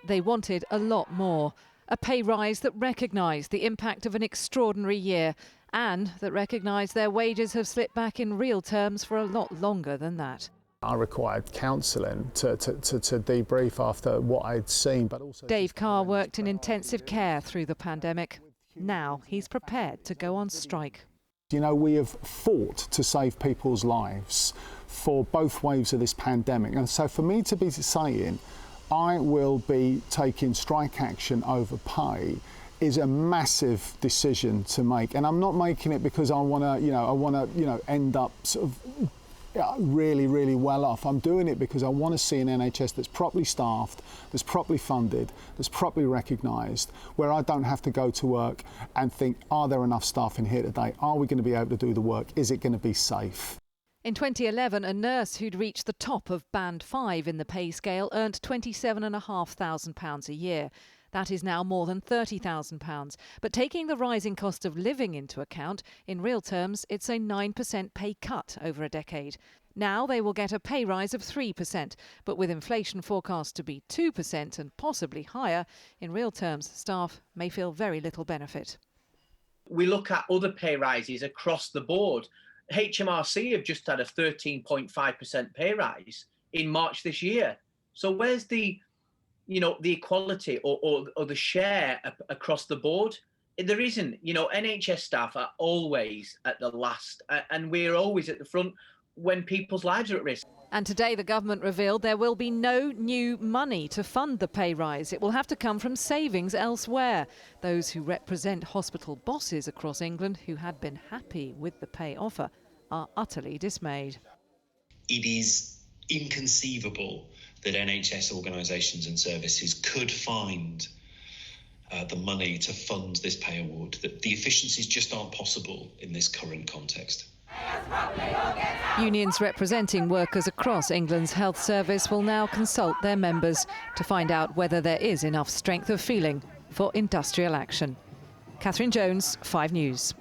They wanted a lot more. A pay rise that recognised the impact of an extraordinary year and that recognised their wages have slipped back in real terms for a lot longer than that. I required counselling to debrief after what I'd seen. But also Dave Carr worked in intensive care through the pandemic. Now he's prepared to go on strike. You know, we have fought to save people's lives for both waves of this pandemic. And so for me to be saying I will be taking strike action over pay is a massive decision to make. And I'm not making it because I want to, end up sort of really, really well off. I'm doing it because I want to see an NHS that's properly staffed, that's properly funded, that's properly recognised, where I don't have to go to work and think, are there enough staff in here today? Are we going to be able to do the work? Is it going to be safe? In 2011, a nurse who'd reached the top of Band 5 in the pay scale earned £27,500 a year. That is now more than £30,000. But taking the rising cost of living into account, in real terms, it's a 9% pay cut over a decade. Now they will get a pay rise of 3%, but with inflation forecast to be 2% and possibly higher, in real terms, staff may feel very little benefit. We look at other pay rises across the board. HMRC have just had a 13.5% pay rise in March this year. So where's the equality or the share across the board? There isn't. NHS staff are always at the last, and we're always at the front when people's lives are at risk. And today the government revealed there will be no new money to fund the pay rise. It will have to come from savings elsewhere. Those who represent hospital bosses across England who had been happy with the pay offer are utterly dismayed. It is inconceivable that NHS organisations and services could find the money to fund this pay award, that the efficiencies just aren't possible in this current context. Unions representing workers across England's health service will now consult their members to find out whether there is enough strength of feeling for industrial action. Catherine Jones, 5 News.